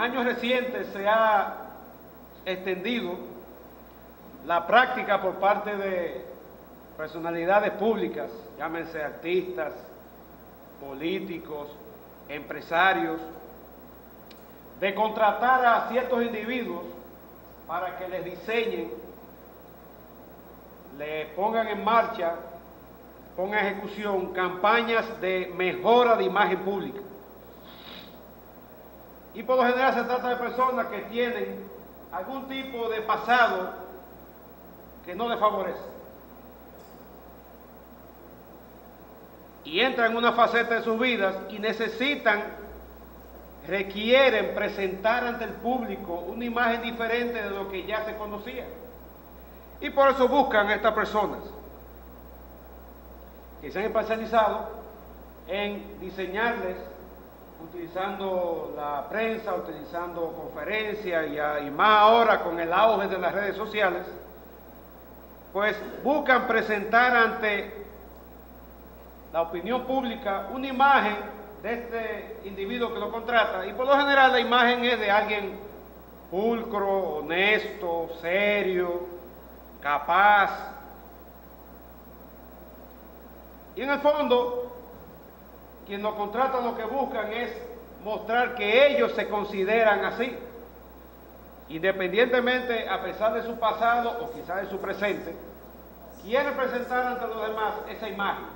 en años recientes se ha extendido la práctica por parte de personalidades públicas, llámense artistas, políticos, empresarios, de contratar a ciertos individuos para que les diseñen, le pongan en marcha, pongan en ejecución campañas de mejora de imagen pública. Y por lo general se trata de personas que tienen algún tipo de pasado que no les favorece. Y entran en una faceta de sus vidas y requieren presentar ante el público una imagen diferente de lo que ya se conocía. Y por eso buscan a estas personas que se han especializado en diseñarles, utilizando la prensa, utilizando conferencias y más ahora con el auge de las redes sociales, pues buscan presentar ante la opinión pública una imagen de este individuo que lo contrata, y por lo general la imagen es de alguien pulcro, honesto, serio, capaz. Y en el fondo, quien lo contrata lo que buscan es mostrar que ellos se consideran así, independientemente, a pesar de su pasado o quizás de su presente, quieren presentar ante los demás esa imagen,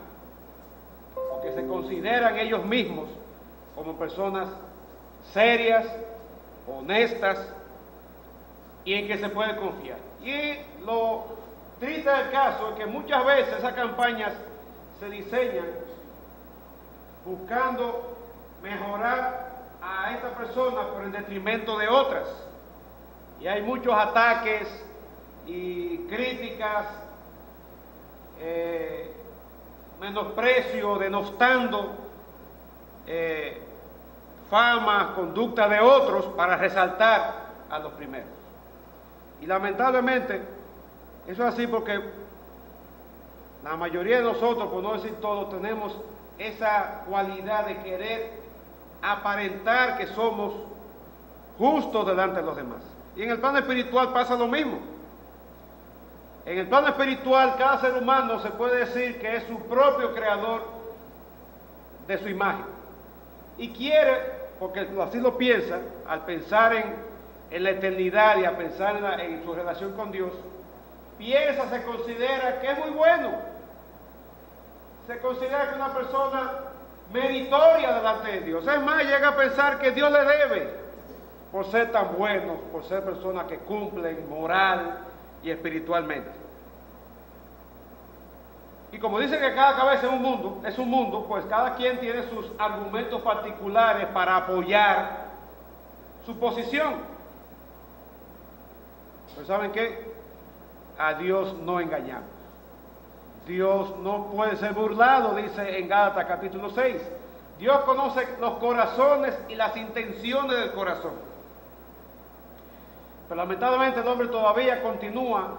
porque se consideran ellos mismos como personas serias, honestas y en que se puede confiar. Y lo triste del caso es que muchas veces esas campañas se diseñan buscando mejorar a esta persona por el detrimento de otras. Y hay muchos ataques y críticas, menosprecio, denostando fama, conducta de otros para resaltar a los primeros. Y lamentablemente eso es así porque la mayoría de nosotros, por no decir todos, tenemos esa cualidad de querer aparentar que somos justos delante de los demás. Y en el plano espiritual pasa lo mismo. En el plano espiritual, cada ser humano se puede decir que es su propio creador de su imagen. Y quiere, porque así lo piensa, al pensar en la eternidad y a pensar en su relación con Dios, piensa, se considera que es muy bueno. Se considera que es una persona meritoria delante de Dios. Es más, llega a pensar que Dios le debe por ser tan buenos, por ser personas que cumplen moral y espiritualmente. Y como dice que cada cabeza es un mundo, pues cada quien tiene sus argumentos particulares para apoyar su posición. Pero ¿saben qué? A Dios no engañamos. Dios no puede ser burlado, dice en Gálatas capítulo 6. Dios conoce los corazones y las intenciones del corazón. Pero lamentablemente el hombre todavía continúa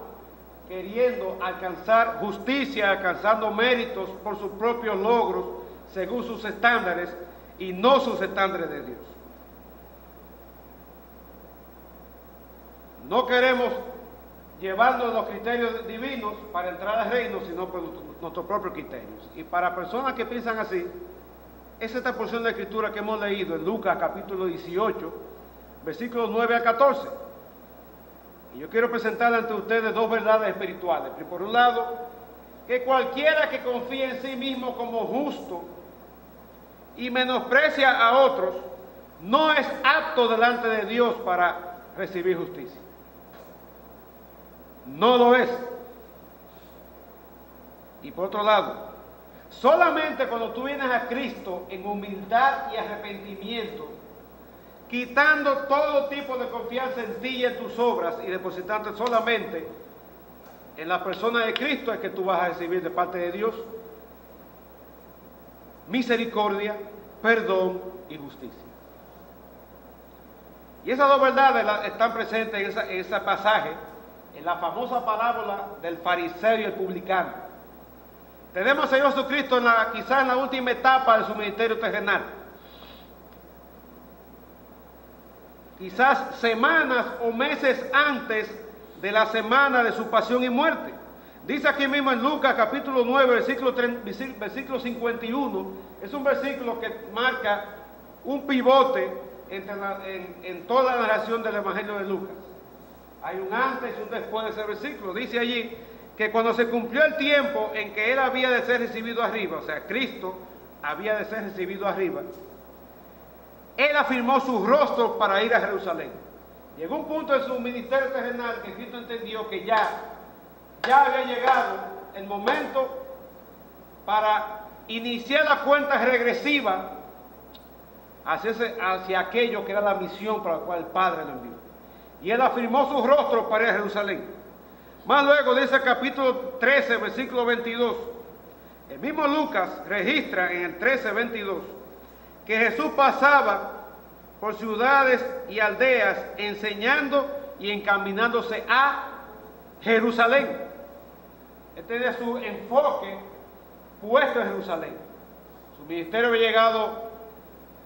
queriendo alcanzar justicia, alcanzando méritos por sus propios logros, según sus estándares, y no sus estándares de Dios. No queremos llevando los criterios divinos para entrar al reino, sino por nuestros propios criterios. Y para personas que piensan así, es esta porción de escritura que hemos leído en Lucas capítulo 18, versículos 9 al 14. Y yo quiero presentar ante ustedes dos verdades espirituales. Por un lado, que cualquiera que confíe en sí mismo como justo y menosprecia a otros, no es apto delante de Dios para recibir justicia. No lo es. Y por otro lado, solamente cuando tú vienes a Cristo en humildad y arrepentimiento, quitando todo tipo de confianza en ti y en tus obras y depositando solamente en la persona de Cristo, es que tú vas a recibir de parte de Dios misericordia, perdón y justicia. Y esas dos verdades están presentes en ese pasaje, en la famosa parábola del fariseo y el publicano. Tenemos al Señor Jesucristo quizás en la última etapa de su ministerio terrenal. quizás semanas o meses antes de la semana de su pasión y muerte. Dice aquí mismo en Lucas capítulo 9, versículo 51, es un versículo que marca un pivote en toda la narración del Evangelio de Lucas. Hay un antes y un después de ese versículo. Dice allí que cuando se cumplió el tiempo en que él había de ser recibido arriba, o sea, Cristo había de ser recibido arriba, él afirmó su rostro para ir a Jerusalén. Llegó un punto en su ministerio terrenal que Cristo entendió que ya había llegado el momento para iniciar la cuenta regresiva hacia aquello que era la misión para la cual el Padre lo envió. Y él afirmó su rostro para ir a Jerusalén. Más luego dice el capítulo 13, versículo 22. El mismo Lucas registra en el 13, 22 que Jesús pasaba por ciudades y aldeas enseñando y encaminándose a Jerusalén. Él tenía su enfoque puesto en Jerusalén. Su ministerio había llegado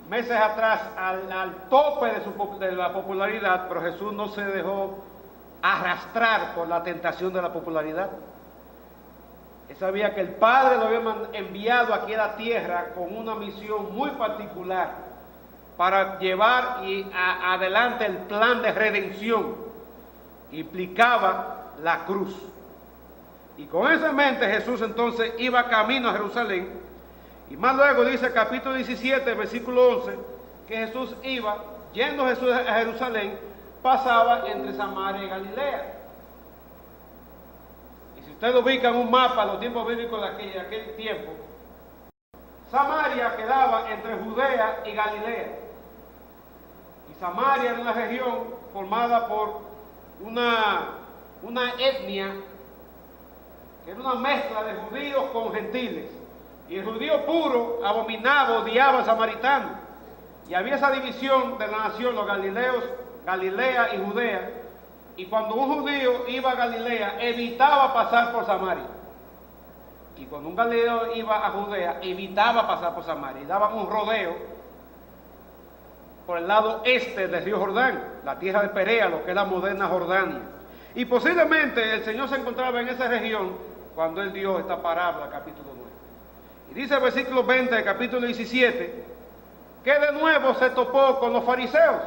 meses atrás al tope de la popularidad, pero Jesús no se dejó arrastrar por la tentación de la popularidad. Él sabía que el Padre lo había enviado aquí a la tierra con una misión muy particular para llevar adelante el plan de redención que implicaba la cruz. Y con eso en mente Jesús entonces iba camino a Jerusalén. Y más luego dice el capítulo 17, versículo 11, que Jesús iba, yendo Jesús a Jerusalén, pasaba entre Samaria y Galilea. Y si ustedes ubican un mapa de los tiempos bíblicos de aquel tiempo, Samaria quedaba entre Judea y Galilea. Y Samaria era una región formada por una etnia que era una mezcla de judíos con gentiles. Y el judío puro abominaba, odiaba al samaritano. Y había esa división de la nación, los galileos, Galilea y Judea. Y cuando un judío iba a Galilea, evitaba pasar por Samaria. Y cuando un galileo iba a Judea, evitaba pasar por Samaria. Y daban un rodeo por el lado este del río Jordán, la tierra de Perea, lo que es la moderna Jordania. Y posiblemente el Señor se encontraba en esa región cuando Él dio esta parábola, capítulo 9. Y dice el versículo 20 del capítulo 17, que de nuevo se topó con los fariseos.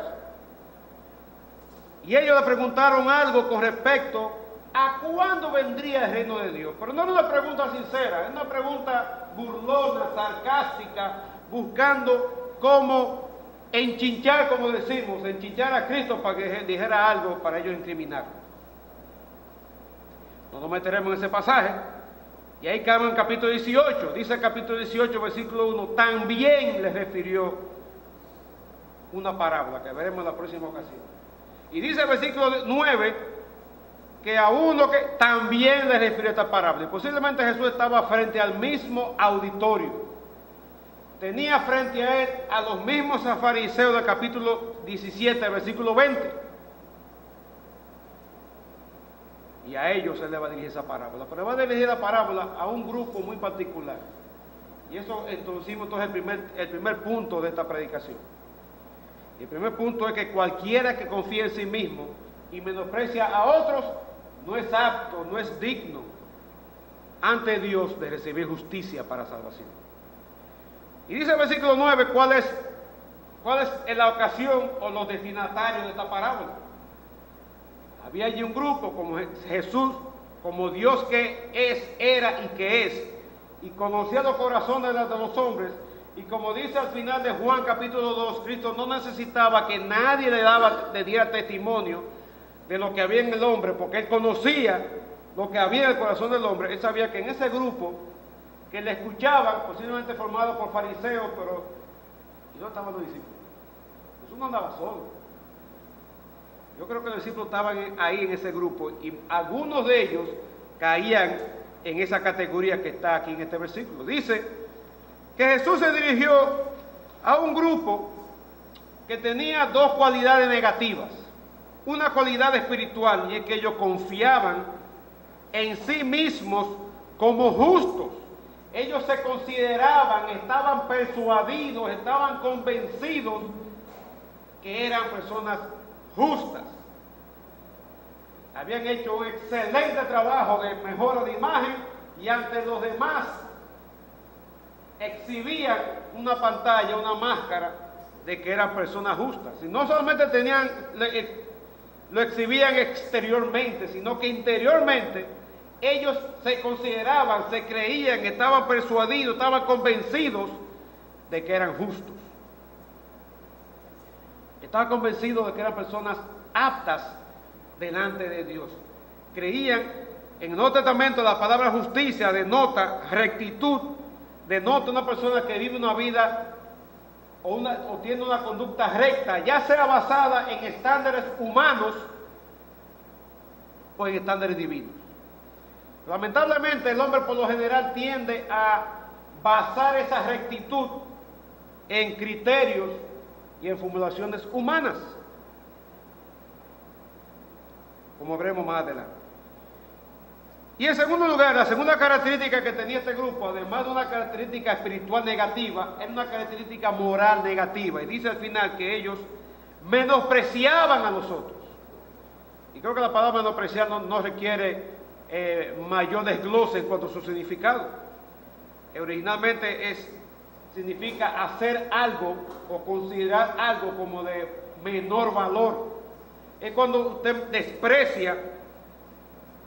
Y ellos le preguntaron algo con respecto a cuándo vendría el reino de Dios. Pero no es una pregunta sincera, es una pregunta burlona, sarcástica, buscando cómo enchinchar, como decimos, enchinchar a Cristo para que dijera algo para ellos incriminar. No nos meteremos en ese pasaje. Y ahí cabe en capítulo 18, dice el capítulo 18, versículo 1, también les refirió una parábola, que veremos en la próxima ocasión. Y dice el versículo 9, que a uno que también les refirió esta parábola. Y posiblemente Jesús estaba frente al mismo auditorio. Tenía frente a él a los mismos fariseos del capítulo 17, versículo 20. Y a ellos se le va a dirigir esa parábola. Pero va a dirigir la parábola a un grupo muy particular. Y eso introducimos entonces el primer punto de esta predicación. Y el primer punto es que cualquiera que confíe en sí mismo y menosprecia a otros, no es apto, no es digno ante Dios de recibir justicia para salvación. Y dice el versículo 9, ¿cuál es la ocasión o los destinatarios de esta parábola? Había allí un grupo, como Jesús, como Dios que es, era y que es, y conocía los corazones de los hombres, y como dice al final de Juan capítulo 2, Cristo no necesitaba que nadie le diera testimonio de lo que había en el hombre, porque Él conocía lo que había en el corazón del hombre. Él sabía que en ese grupo que le escuchaban, posiblemente formado por fariseos, pero ¿y dónde estaban los discípulos? Jesús no andaba solo. Yo creo que los discípulos estaban ahí en ese grupo y algunos de ellos caían en esa categoría que está aquí en este versículo. Dice que Jesús se dirigió a un grupo que tenía dos cualidades negativas. Una cualidad espiritual, y es que ellos confiaban en sí mismos como justos. Ellos se consideraban, estaban persuadidos, estaban convencidos que eran personas justas. Habían hecho un excelente trabajo de mejora de imagen y ante los demás exhibían una pantalla, una máscara de que eran personas justas. Y no solamente lo exhibían exteriormente, sino que interiormente ellos se consideraban, se creían, estaban persuadidos, estaban convencidos de que eran justos. Estaban convencidos de que eran personas aptas delante de Dios. Creían, en el Nuevo Testamento la palabra justicia denota rectitud, denota una persona que vive una vida o tiene una conducta recta, ya sea basada en estándares humanos o en estándares divinos. Lamentablemente el hombre por lo general tiende a basar esa rectitud en criterios y en formulaciones humanas, como veremos más adelante. Y en segundo lugar, la segunda característica que tenía este grupo, además de una característica espiritual negativa, era una característica moral negativa. Y dice al final que ellos menospreciaban a los otros. Y creo que la palabra menospreciar no requiere mayor desglose en cuanto a su significado. Originalmente significa hacer algo o considerar algo como de menor valor. Es cuando usted desprecia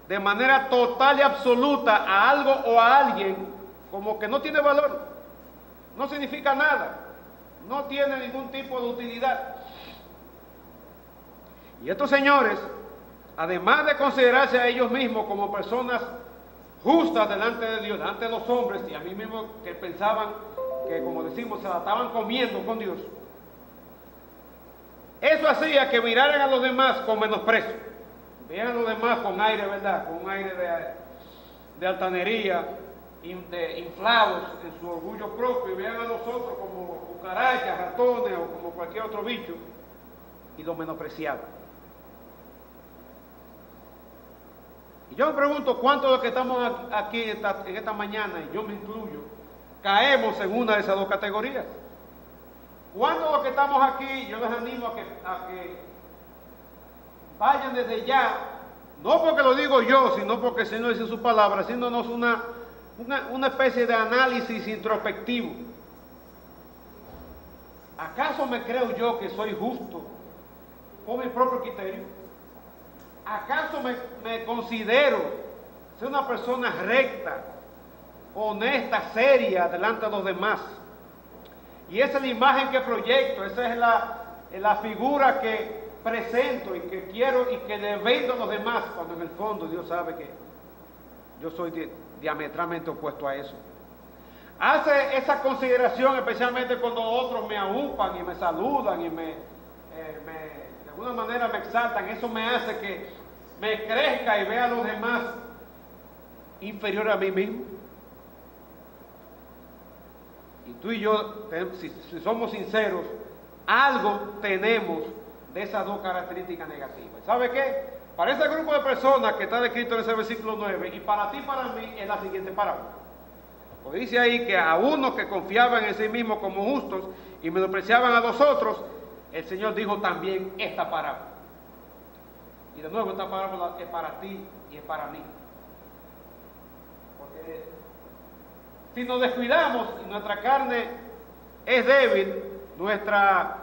de manera total y absoluta a algo o a alguien como que no tiene valor, no significa nada, no tiene ningún tipo de utilidad. Y estos señores, además de considerarse a ellos mismos como personas justas delante de Dios, delante de los hombres, y a mí mismo que pensaban que, como decimos, se la estaban comiendo con Dios, eso hacía que miraran a los demás con menosprecio. Vean a los demás con aire, ¿verdad? Con un aire de altanería, inflados en su orgullo propio, y vean a nosotros como cucarachas, ratones o como cualquier otro bicho, y los menospreciaban. Y yo me pregunto cuántos de los que estamos aquí en esta mañana, y yo me incluyo, caemos en una de esas dos categorías. ¿Cuántos de los que estamos aquí, yo les animo a que vayan desde ya, no porque lo digo yo, sino porque el Señor dice su palabra, haciéndonos una especie de análisis introspectivo? ¿Acaso me creo yo que soy justo por mi propio criterio? ¿Acaso me considero ser una persona recta, honesta, seria delante de los demás? Y esa es la imagen que proyecto, esa es la figura que presento y que quiero y que le vendo a los demás, cuando en el fondo Dios sabe que yo soy diametralmente opuesto a eso. Hace esa consideración especialmente cuando otros me aúpan y me saludan y de alguna manera me exaltan. Eso me hace que me crezca y vea a los demás inferior a mí mismo. Y tú y yo, si somos sinceros, algo tenemos de esas dos características negativas. ¿Sabe qué? Para ese grupo de personas que está descrito en ese versículo 9, y para ti y para mí, es la siguiente parábola. Porque dice ahí que a unos que confiaban en sí mismos como justos y menospreciaban a los otros, el Señor dijo también esta parábola. Y de nuevo, esta parábola es para ti y es para mí. Porque si nos descuidamos y nuestra carne es débil, nuestra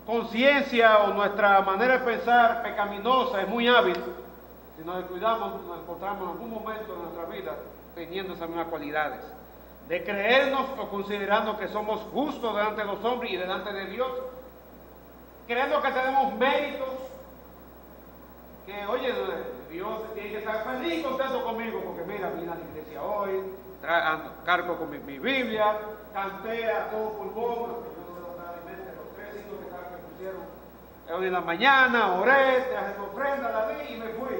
conciencia o nuestra manera de pensar pecaminosa es muy hábil, si nos descuidamos nos encontramos en algún momento de nuestra vida teniendo esas mismas cualidades, de creernos o considerando que somos justos delante de los hombres y delante de Dios, creyendo que tenemos méritos, que oye, Dios tiene que estar feliz y contento conmigo, porque mira, vine a la iglesia hoy, cargo con mi Biblia, canté a todo pulmón, los 3 hijos que pusieron hoy en la mañana, oré, traje mi ofrenda, la di y me fui.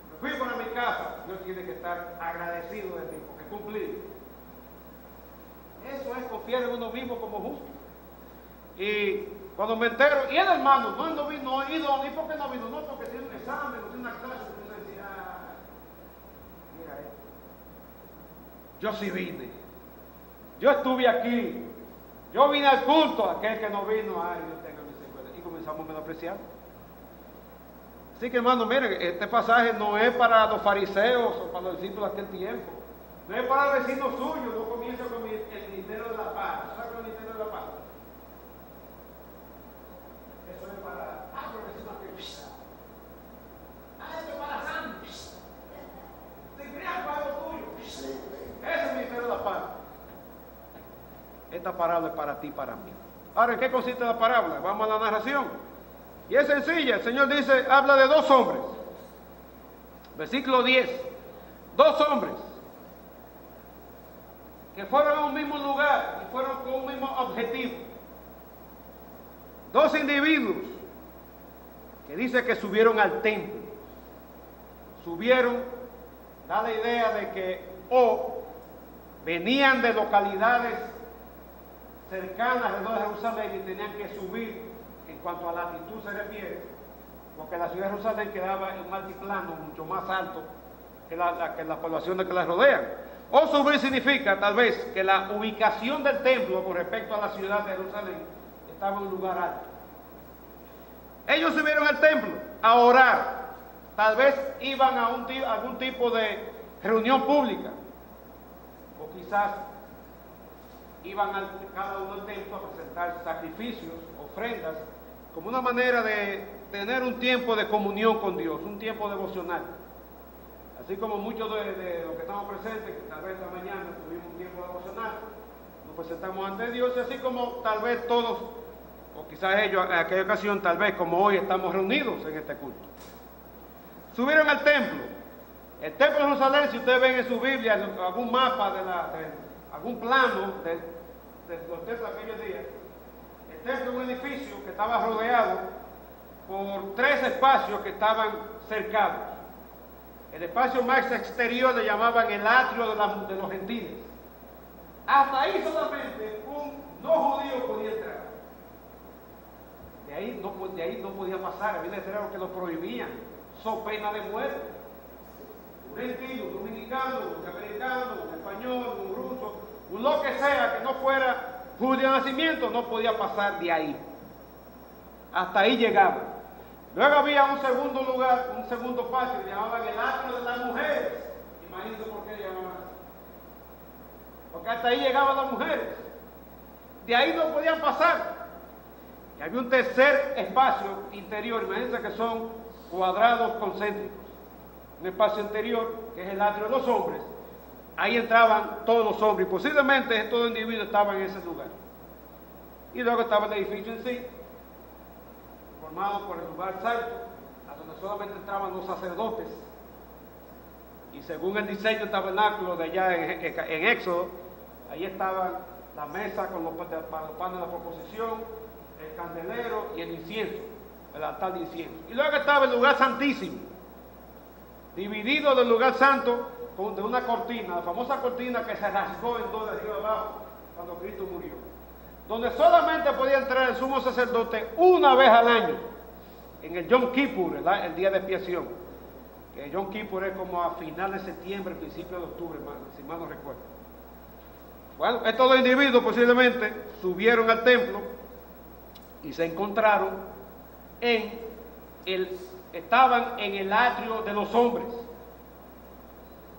Me fui para mi casa. Dios tiene que estar agradecido de mí, porque cumplí. Eso es confiar en uno mismo como justo. Y cuando me entero, y el hermano, no vino, no he ido, ¿y por qué no vino? No, porque tiene un examen, o tiene una clase, y yo decía, mira esto. Yo sí vine. Yo estuve aquí. Yo vine al culto, aquel que no vino, ay, Dios tenga misericordia. comenzamos a menospreciar. Así que, hermano, miren, este pasaje no es para los fariseos o para los discípulos de aquel tiempo. No es para el vecino suyo. No comienza con el ministerio de la paz. ¿Sabes el ministerio de la paz? Eso es para... pero el vecino que... esto es para santos. Te creas para lo tuyo. Ese es el ministerio de la paz. Esta parábola es para ti y para mí. Ahora, ¿en qué consiste la parábola? Vamos a la narración. Y es sencilla. El Señor dice, habla de dos hombres. Versículo 10. Dos hombres que fueron a un mismo lugar y fueron con un mismo objetivo. Dos individuos que dice que subieron al templo. Subieron, da la idea de que venían de localidades cercanas alrededor de Jerusalén y tenían que subir en cuanto a la altitud se refiere, porque la ciudad de Jerusalén quedaba en un altiplano mucho más alto que las poblaciones que la rodean. O subir significa tal vez que la ubicación del templo con respecto a la ciudad de Jerusalén estaba en un lugar alto. Ellos subieron al templo a orar. Tal vez iban a algún tipo de reunión pública, o quizás iban cada uno al templo a presentar sacrificios, ofrendas, como una manera de tener un tiempo de comunión con Dios, un tiempo devocional. Así como muchos de los que estamos presentes, que tal vez esta mañana tuvimos un tiempo devocional, nos presentamos ante Dios, y así como tal vez todos, o quizás ellos en aquella ocasión, tal vez como hoy estamos reunidos en este culto. Subieron al templo. El templo de Jerusalén, si ustedes ven en su Biblia algún mapa, algún plano de los templos de aquellos días, el templo es un edificio que estaba rodeado por tres espacios que estaban cercados. El espacio más exterior le llamaban el atrio de los gentiles. Hasta ahí solamente un no judío podía entrar. De ahí no podía pasar, había letreros que lo prohibían, so pena de muerte. Un gentil, un dominicano, un americano, un español, un ruso, un lo que sea que no fuera judío de nacimiento, no podía pasar de ahí. Hasta ahí llegaba. Luego había un segundo lugar, un segundo patio, que llamaban el atrio de las mujeres. Imagínense por qué llamaban así. Porque hasta ahí llegaban las mujeres. De ahí no podían pasar. Y había un tercer espacio interior, imagínense que son cuadrados concéntricos. Un espacio interior, que es el atrio de los hombres. Ahí entraban todos los hombres, y posiblemente todo individuo estaba en ese lugar. Y luego estaba el edificio en sí, formado por el lugar santo, a donde solamente entraban los sacerdotes. Y según el diseño del tabernáculo de allá en Éxodo, ahí estaban la mesa con para los panes de la proposición, el candelero y el incienso, el altar de incienso. Y luego estaba el lugar santísimo, dividido del lugar santo de una cortina, la famosa cortina que se rasgó en dos de arriba abajo cuando Cristo murió, donde solamente podía entrar el sumo sacerdote una vez al año, en el Yom Kippur, el día de expiación, que el Yom Kippur es como a finales de septiembre, principio de octubre, si mal no recuerdo. Bueno, estos dos individuos posiblemente subieron al templo y se encontraron estaban en el atrio de los hombres,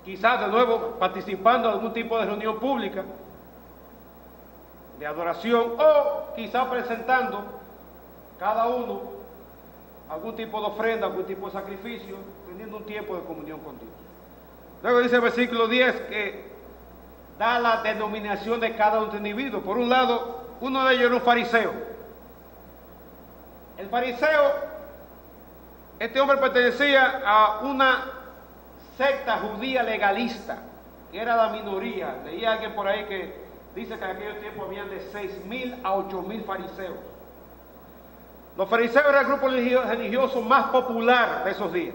quizás de nuevo participando en algún tipo de reunión pública, de adoración, o quizás presentando cada uno algún tipo de ofrenda, algún tipo de sacrificio, teniendo un tiempo de comunión con Dios. Luego dice el versículo 10 que da la denominación de cada individuo. Por un lado, uno de ellos era un fariseo. El fariseo, este hombre pertenecía a una secta judía legalista, que era la minoría. Leí a alguien por ahí que dice que en aquellos tiempos habían de 6.000 a 8.000 fariseos. Los fariseos era el grupo religioso más popular de esos días.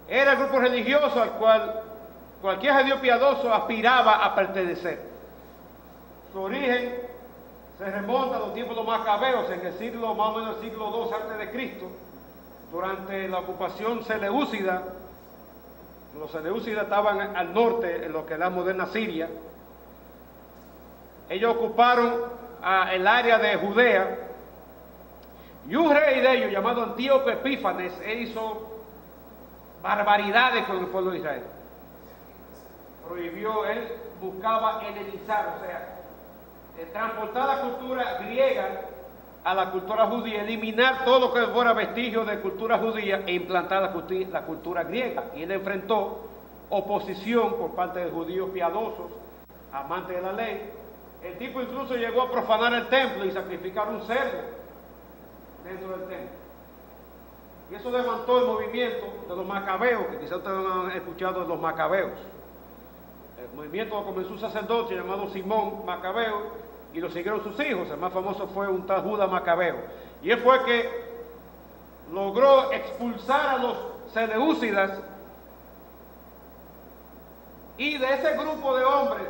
Era el grupo religioso al cual cualquier judío piadoso aspiraba a pertenecer. Su origen se remonta a los tiempos de los macabeos, en el siglo, más o menos el siglo II antes de Cristo, durante la ocupación seleúcida. Los seleúcidas estaban al norte, en lo que es la moderna Siria. Ellos ocuparon el área de Judea Y un rey de ellos, llamado Antíoco Epífanes, él hizo barbaridades con el pueblo de Israel. Prohibió, él buscaba helenizar, o sea, transportar la cultura griega a la cultura judía, eliminar todo lo que fuera vestigio de cultura judía e implantar la cultura griega. Y él enfrentó oposición por parte de judíos piadosos, amantes de la ley. El tipo incluso llegó a profanar el templo y sacrificar un cerdo dentro del templo. Y eso levantó el movimiento de los macabeos, que quizás ustedes han escuchado de los macabeos. El movimiento comenzó un sacerdote llamado Simón Macabeo y lo siguieron sus hijos. El más famoso fue un tal Judas Macabeo. Y él fue el que logró expulsar a los seleúcidas, y de ese grupo de hombres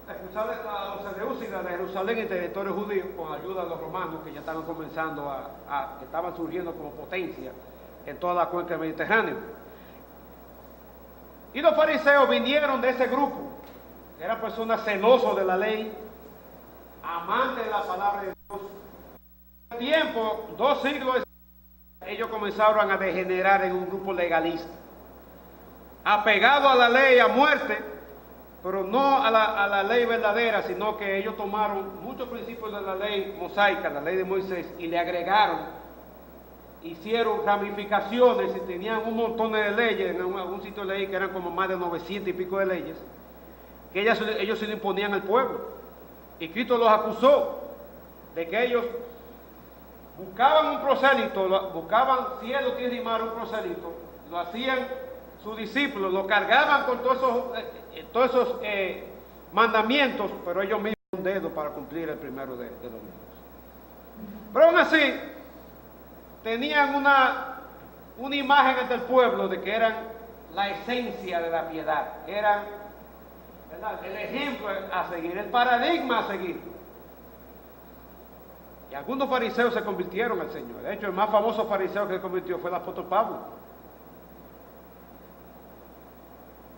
expulsar a los seleúcidas de Jerusalén y territorio judío con ayuda de los romanos, que ya estaban comenzando que estaban surgiendo como potencia en toda la cuenca del Mediterráneo. Y los fariseos vinieron de ese grupo, que eran personas celosos de la ley, amantes de la palabra de Dios. Con el tiempo, 2 siglos, ellos comenzaron a degenerar en un grupo legalista, apegado a la ley a muerte, pero no a la ley verdadera, sino que ellos tomaron muchos principios de la ley mosaica, la ley de Moisés, y le agregaron, hicieron ramificaciones y tenían un montón de leyes. En algún sitio leí que eran como más de 900 y pico de leyes, que ellos se le imponían al pueblo. Y Cristo los acusó de que ellos buscaban un prosélito, buscaban cielo, tierra y mar, un prosélito, lo hacían sus discípulos, lo cargaban con todos esos mandamientos, pero ellos mismos un dedo para cumplir el primero de los mismos. Pero aún así, tenían una imagen ante el pueblo de que eran la esencia de la piedad, eran, ¿verdad?, el ejemplo a seguir, el paradigma a seguir. Y algunos fariseos se convirtieron al Señor. De hecho, el más famoso fariseo que se convirtió fue el apóstol Pablo.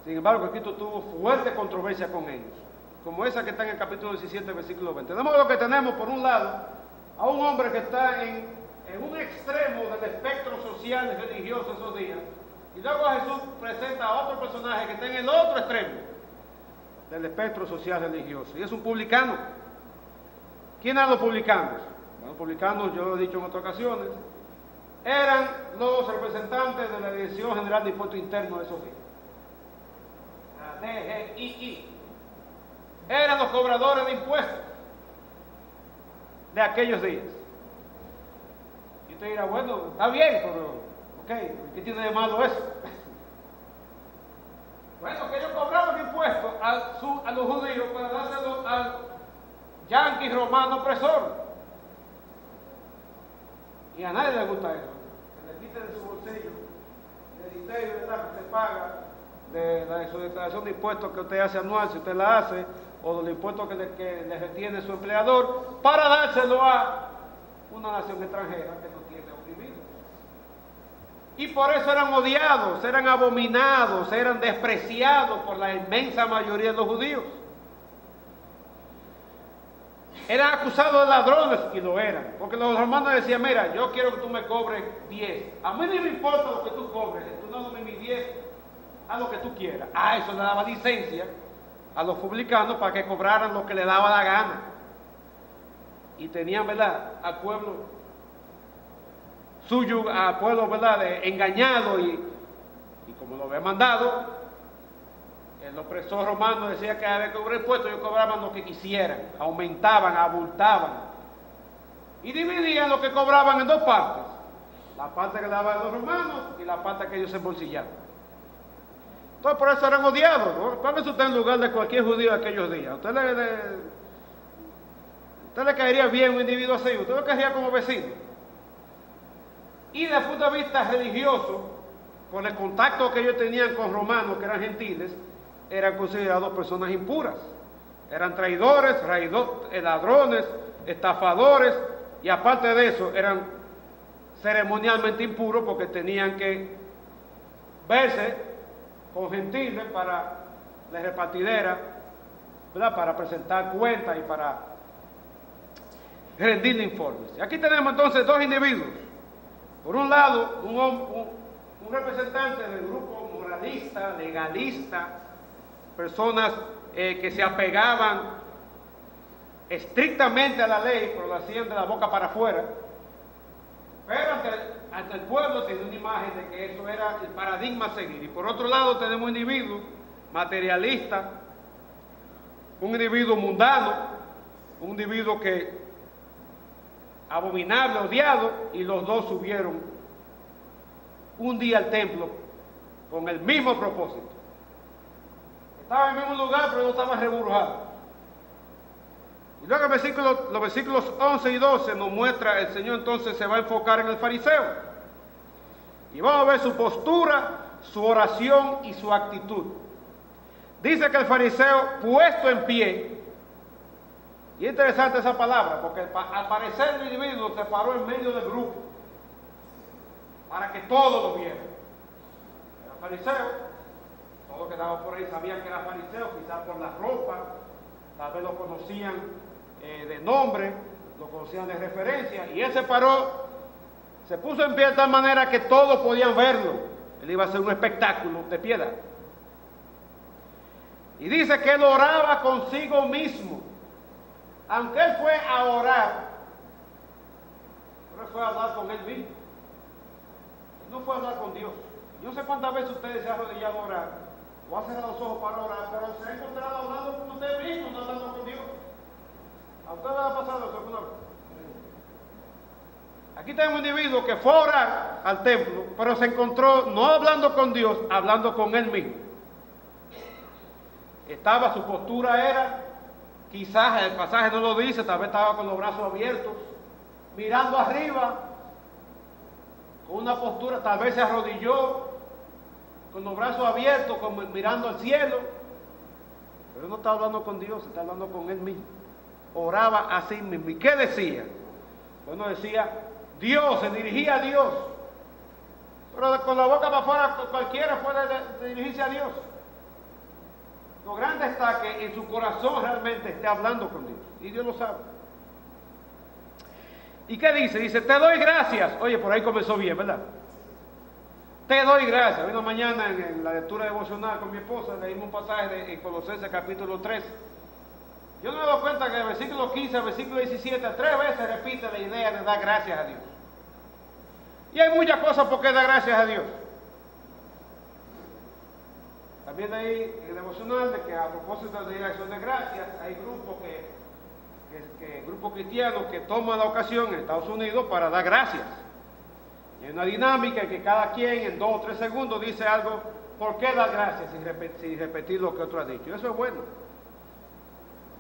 Sin embargo, Cristo tuvo fuerte controversia con ellos, como esa que está en el capítulo 17, versículo 20. De modo que tenemos, por un lado, a un hombre que está en un extremo del espectro social y religioso esos días, y luego Jesús presenta a otro personaje que está en el otro extremo del espectro social religioso, y es un publicano. ¿Quién eran los publicanos? Bueno, los publicanos, yo lo he dicho en otras ocasiones, eran los representantes de la Dirección General de Impuestos Internos de esos días, la DGII. Eran los cobradores de impuestos de aquellos días. Y usted dirá, bueno, está bien, pero, ok, ¿qué tiene de malo eso? Bueno, que ellos cobraban impuestos a los judíos para dárselo al yanqui romano opresor. Y a nadie le gusta eso. Que le quite de su bolsillo el dinero, ¿verdad?, que se paga de su declaración de impuestos que usted hace anual, si usted la hace, o de los impuestos que le retiene su empleador, para dárselo a una nación extranjera que no tiene oprimido. Y por eso eran odiados, eran abominados, eran despreciados por la inmensa mayoría de los judíos. Eran acusados de ladrones, y lo eran, porque los romanos decían, mira, yo quiero que tú me cobres 10, a mí no me importa lo que tú cobres, tú no me 10, haz lo que tú quieras. Eso le daba licencia a los publicanos para que cobraran lo que le daba la gana, y tenían, ¿verdad?, al pueblo suyo, al pueblo, ¿verdad?, engañado, y como lo había mandado, el opresor romano decía que había que cobrar impuestos, ellos cobraban lo que quisieran, aumentaban, abultaban, y dividían lo que cobraban en 2 partes, la parte que le daban a los romanos y la parte que ellos embolsillaban. Entonces por eso eran odiados, ¿no? Póngase usted en lugar de cualquier judío de aquellos días. Usted le caería bien un individuo así, usted lo quería como vecino. Y desde el punto de vista religioso, por el contacto que ellos tenían con romanos que eran gentiles, eran considerados personas impuras. Eran traidores, ladrones, estafadores, y aparte de eso, eran ceremonialmente impuros porque tenían que verse con gentiles para la repartidera, ¿verdad?, para presentar cuentas y para rendirle informes. Y aquí tenemos entonces dos individuos. Por un lado, un representante del grupo moralista, legalista, personas que se apegaban estrictamente a la ley, pero lo hacían de la boca para afuera. Pero ante el pueblo tenía una imagen de que eso era el paradigma a seguir. Y por otro lado tenemos un individuo materialista, un individuo mundano, un individuo que abominable, odiado, y los dos subieron un día al templo con el mismo propósito. Estaba en el mismo lugar, pero no estaba reburujado. Y luego los versículos 11 y 12 nos muestra, el Señor entonces se va a enfocar en el fariseo. Y vamos a ver su postura, su oración y su actitud. Dice que el fariseo, puesto en pie, y es interesante esa palabra, porque al parecer el individuo se paró en medio del grupo, para que todos lo vieran. Era fariseo, todos los que estaban por ahí sabían que era fariseo, quizás por la ropa, tal vez lo conocían de nombre, lo conocían de referencia, y él se paró, se puso en pie de tal manera que todos podían verlo. Él iba a hacer un espectáculo de piedad. Y dice que él oraba consigo mismo. Aunque él fue a orar, pero él fue a hablar con él mismo. Él no fue a hablar con Dios. Yo no sé cuántas veces ustedes se han arrodillado a orar, o han cerrado los ojos para orar, pero se han encontrado hablando con usted mismo, no hablando con Dios. ¿A usted le ha pasado eso alguna vez? Aquí tenemos un individuo que fue a orar al templo, pero se encontró no hablando con Dios, hablando con él mismo. Su postura era, quizás el pasaje no lo dice, tal vez estaba con los brazos abiertos, mirando arriba, con una postura, tal vez se arrodilló, con los brazos abiertos, como mirando al cielo, pero no está hablando con Dios, está hablando con él mismo. Oraba a sí mismo. ¿Y qué decía? Bueno, decía Dios, se dirigía a Dios. Pero con la boca para afuera cualquiera puede dirigirse a Dios. Lo grande está que en su corazón realmente esté hablando con Dios. Y Dios lo sabe. ¿Y qué dice? Dice, te doy gracias. Oye, por ahí comenzó bien, ¿verdad? Te doy gracias. Vino mañana en la lectura devocional con mi esposa, leímos un pasaje de Colosenses capítulo 3. Yo no me doy cuenta que el versículo 15 al versículo 17, 3 veces repite la idea de dar gracias a Dios. Y hay muchas cosas por qué dar gracias a Dios. También hay en el devocional de que a propósito de la acción de gracias, hay grupos cristianos que toman la ocasión en Estados Unidos para dar gracias. Y hay una dinámica en que cada quien en 2 o 3 segundos dice algo, ¿por qué dar gracias? Sin repetir lo que otro ha dicho. Y eso es bueno.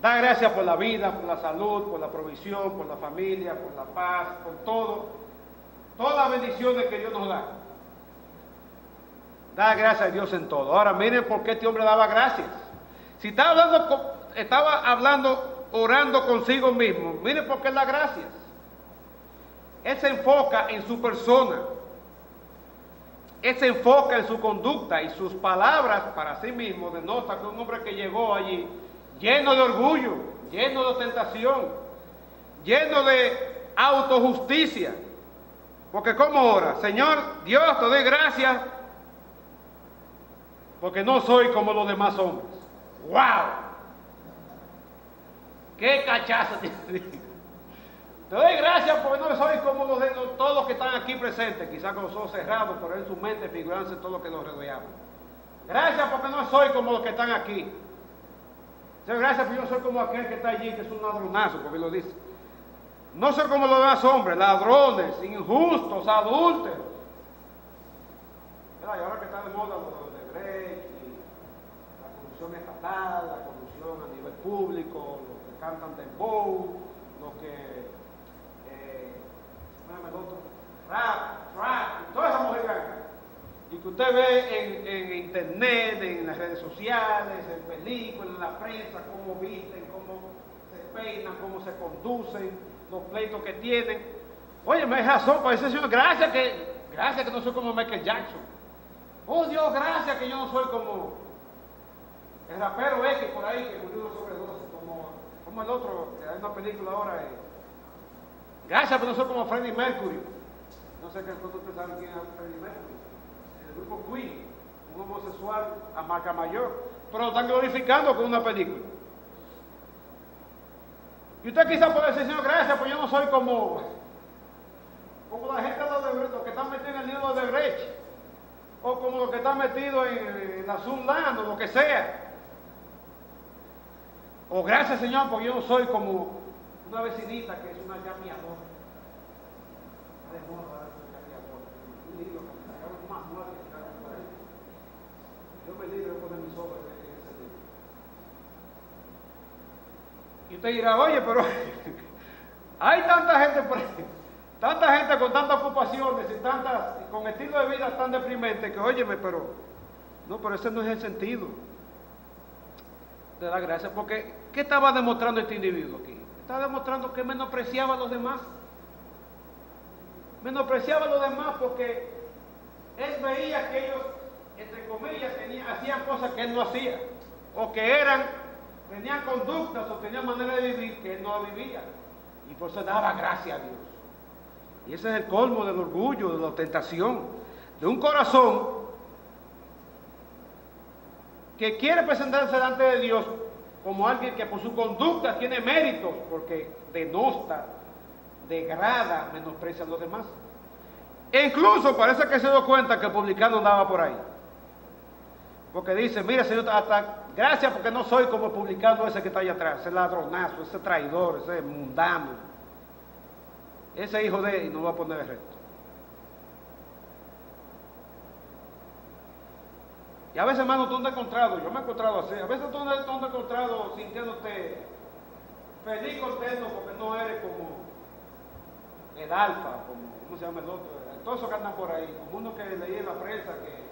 Da gracias por la vida, por la salud, por la provisión, por la familia, por la paz, por todo. Todas las bendiciones que Dios nos da. Da gracias a Dios en todo. Ahora miren por qué este hombre daba gracias. Si estaba hablando, orando consigo mismo, miren por qué da gracias. Él se enfoca en su persona. Él se enfoca en su conducta y sus palabras para sí mismo denota que un hombre que llegó allí lleno de orgullo, lleno de ostentación, lleno de autojusticia. Porque ¿cómo ora? Señor, Dios, te doy gracias porque no soy como los demás hombres. ¡Wow! ¡Qué cachazo tiene! Te doy gracias porque no soy como todos los que están aquí presentes, quizás con los ojos cerrados, pero en su mente figurándose todo lo que nos rodeamos. Gracias porque no soy como los que están aquí. Señor, gracias porque yo soy como aquel que está allí, que es un ladronazo, porque lo dice. No soy como los demás hombres, ladrones, injustos, adúlteros. Y ahora que está de moda los de Brecht, la corrupción estatal, la corrupción a nivel público, los que cantan dembow, los que rap, toda esa mujer acá. Y que usted ve en internet, en las redes sociales, en películas, en la prensa, cómo visten, cómo se peinan, cómo se conducen, los pleitos que tienen. Oye, me hay razón para decir, Señor, gracias que no soy como Michael Jackson. Oh Dios, gracias que yo no soy como el rapero X por ahí que murió sobre 12, como el otro, que hay una película ahora, Gracias por no ser como Freddie Mercury. No sé qué ustedes saben quién es Freddie Mercury. El grupo Queen, un homosexual a marca mayor. Pero lo están glorificando con una película. Y usted quizá puede decir, Señor, gracias, pues yo no soy como la gente de los que están metidos en el nido de Brecht, o como los que están metidos en la Sunland, o lo que sea. O gracias, Señor, porque yo no soy como una vecinita que es una llameadora. Un libro que me sacaron más muerte que cada por ahí. Yo me libre de poner mis ojos en ese libro. Y usted dirá, oye, pero hay tanta gente por ahí, tanta gente con tantas ocupaciones y con estilo de vida tan deprimente que, óyeme, pero ese no es el sentido de la gracia, porque ¿qué estaba demostrando este individuo aquí? Estaba demostrando que menospreciaba a los demás. Menospreciaba a los demás porque él veía que ellos, entre comillas, hacían cosas que él no hacía, o que tenían conductas o tenían manera de vivir que él no vivía, y por eso daba gracia a Dios. Y ese es el colmo del orgullo, de la ostentación, de un corazón que quiere presentarse delante de Dios como alguien que por su conducta tiene méritos, porque denosta, degrada, menosprecia a los demás. E incluso parece que se dio cuenta que el publicano andaba por ahí. Porque dice, mira, Señor, hasta gracias porque no soy como el publicano ese que está allá atrás, ese ladronazo, ese traidor, ese mundano, ese hijo de él, y no va a poner el resto. Y a veces, hermano, tú no has encontrado, yo me he encontrado así, a veces tú no has encontrado sintiéndote feliz, contento, porque no eres como el alfa, ¿cómo se llama el otro? Todos esos que andan por ahí, como uno que leí en la prensa que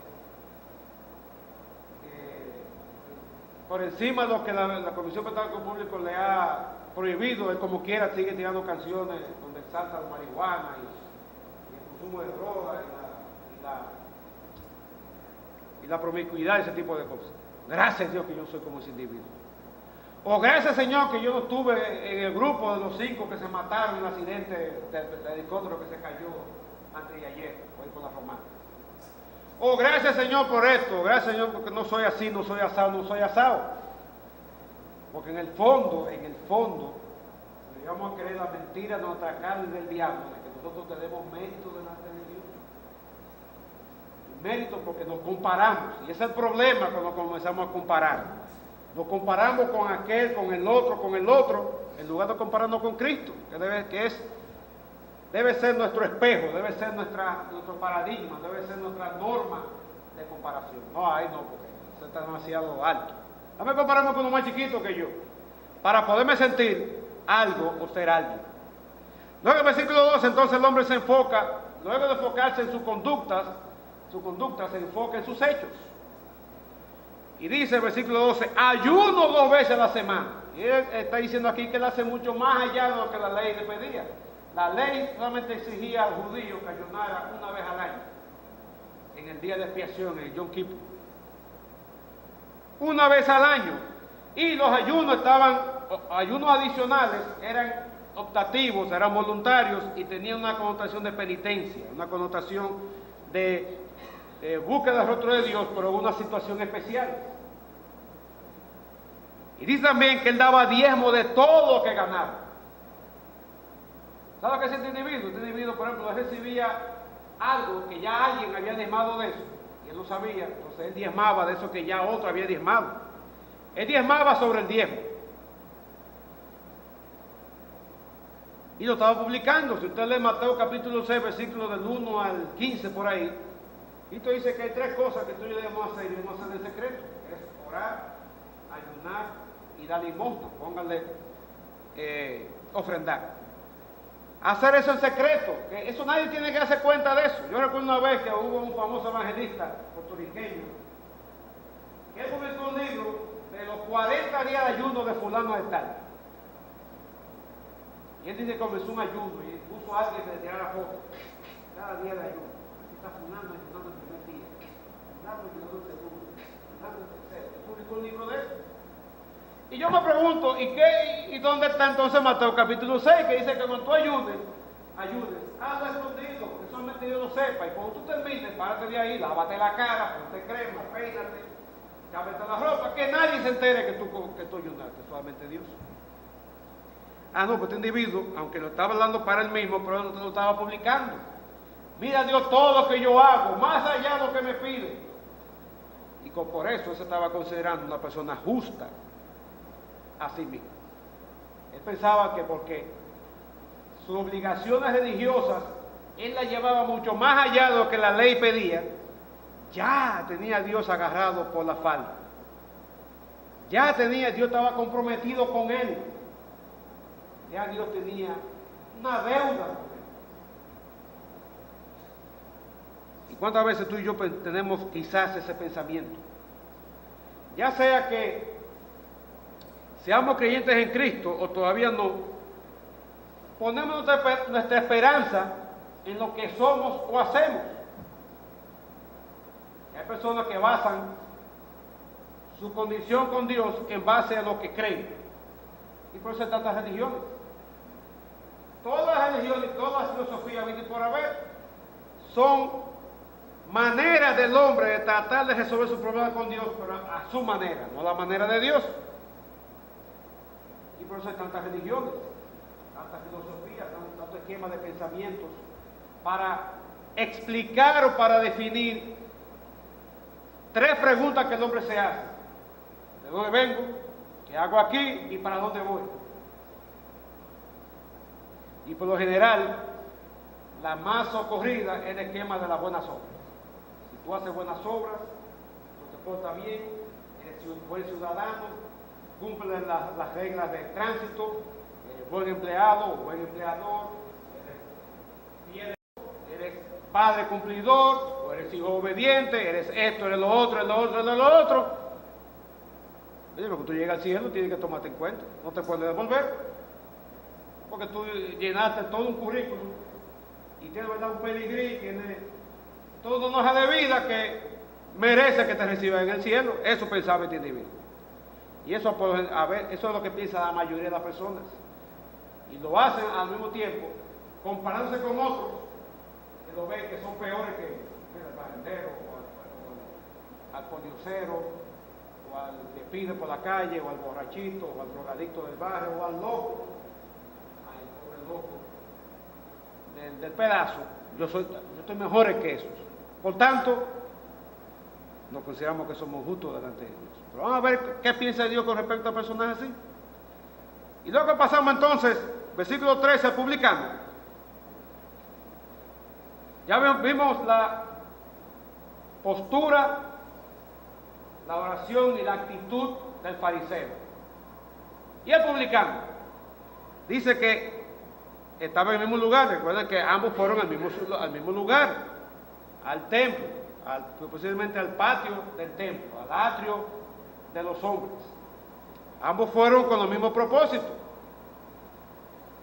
por encima de lo que la Comisión de Espectáculo Público le ha prohibido, él como quiera sigue tirando canciones donde exalta la marihuana y el consumo de drogas y la promiscuidad, ese tipo de cosas. Gracias a Dios que yo soy como ese individuo. O gracias, Señor, que yo no estuve en el grupo de los 5 que se mataron en el accidente del helicóptero que se cayó antes de ayer, hoy por la Romana. O gracias, Señor, por esto. Gracias, Señor, porque no soy así, no soy asado. Porque en el fondo, vamos a creer la mentira de nuestra carne y del diablo, de que nosotros tenemos mérito delante de Dios. Mérito porque nos comparamos. Y ese es el problema cuando comenzamos a comparar. Nos comparamos con aquel, con el otro, en lugar de compararnos con Cristo, debe ser nuestro espejo, debe ser nuestro paradigma, debe ser nuestra norma de comparación. No, ahí no, porque eso está demasiado alto. Dame compararme con uno más chiquito que yo, para poderme sentir algo o ser alguien. Luego en el versículo 12, entonces el hombre se enfoca, luego de enfocarse en su conducta se enfoca en sus hechos. Y dice el versículo 12, ayuno 2 veces a la semana. Y él está diciendo aquí que él hace mucho más allá de lo que la ley le pedía. La ley solamente exigía al judío que ayunara 1 vez al año, en el día de expiación, en el Yom Kippur. 1 vez al año. Y los ayunos adicionales eran optativos, eran voluntarios y tenían una connotación de penitencia, una connotación de búsqueda del rostro de Dios, pero en una situación especial. Y dice también que él daba diezmo de todo lo que ganaba. ¿Sabe lo que es este individuo? Este individuo, por ejemplo, él recibía algo que ya alguien había diezmado de eso, y él no sabía, entonces él diezmaba de eso que ya otro había diezmado. Él diezmaba sobre el diezmo. Y lo estaba publicando. Si usted lee Mateo capítulo 6, versículos del 1 al 15 por ahí, y esto dice que hay 3 cosas que tú y yo debemos hacer, y debemos hacer en secreto. Es orar, ayunar y dar limosna. Pónganle ofrendar. Hacer eso en secreto, que eso nadie tiene que darse cuenta de eso. Yo recuerdo una vez que hubo un famoso evangelista puertorriqueño que publicó un libro de los 40 días de ayuno de fulano de tal. Y él dice que comenzó un ayuno y puso a alguien que le tirara fotos cada día de ayuno. Así está fulano ayunando el primer día, fulano ayunando el segundo, fulano el tercero. Él publicó un libro de eso. Y yo me pregunto, ¿y dónde está entonces Mateo capítulo 6? Que dice que cuando tú ayunes, ayudes, hazlo escondido, que solamente Dios lo sepa. Y cuando tú termines, párate de ahí, lávate la cara, ponte crema, peínate, cámbiate la ropa, que nadie se entere que tú ayudaste, solamente Dios. Ah, no, pues este individuo, aunque lo estaba hablando para él mismo, pero él no lo estaba publicando. Mira Dios todo lo que yo hago, más allá de lo que me pide. Y por eso él se estaba considerando una persona justa a sí mismo. Él pensaba que porque sus obligaciones religiosas, él las llevaba mucho más allá de lo que la ley pedía, ya tenía a Dios agarrado por la falda. Dios estaba comprometido con él. Ya Dios tenía una deuda con él. ¿Y cuántas veces tú y yo tenemos quizás ese pensamiento? Ya sea que seamos creyentes en Cristo o todavía no, ponemos nuestra esperanza en lo que somos o hacemos. Hay personas que basan su condición con Dios en base a lo que creen. Y por eso hay tantas religiones. Todas las religiones, todas las filosofías, vienen por haber, son maneras del hombre de tratar de resolver sus problemas con Dios, pero a su manera, no a la manera de Dios. Y por eso hay tantas religiones, tantas filosofías, tantos esquemas de pensamientos para explicar o para definir tres preguntas que el hombre se hace: ¿de dónde vengo? ¿Qué hago aquí? ¿Y para dónde voy? Y por lo general, la más socorrida es el esquema de las buenas obras. Si tú haces buenas obras, tú te portas bien, eres un buen ciudadano, cumples las reglas de tránsito, eres buen empleado o buen empleador, eres padre cumplidor, o eres hijo obediente, eres esto, eres lo otro, eres lo otro, eres lo otro. Oye, cuando tú llegas al cielo tienes que tomarte en cuenta, no te puedes devolver, porque tú llenaste todo un currículum y tienes un pedigrí, tienes toda una hoja de vida que merece que te reciban en el cielo. Eso pensaba este individuo. Y eso, eso es lo que piensa la mayoría de las personas. Y lo hacen al mismo tiempo, comparándose con otros que lo ven que son peores que el barrendero, o al podiocero, o al que pide por la calle, o al borrachito, o al drogadicto del barrio, o al loco. Ay, el pobre loco del pedazo. Yo estoy mejor que esos. Por tanto, nos consideramos que somos justos delante de Dios. Pero vamos a ver qué piensa Dios con respecto a personas así. Y luego pasamos entonces, versículo 13, publicando. Ya vimos la postura, la oración y la actitud del fariseo. Y el publicano dice que estaba en el mismo lugar. Recuerden que ambos fueron al mismo lugar, al templo, posiblemente al patio del templo, al atrio de los hombres. Ambos fueron con el mismo propósito.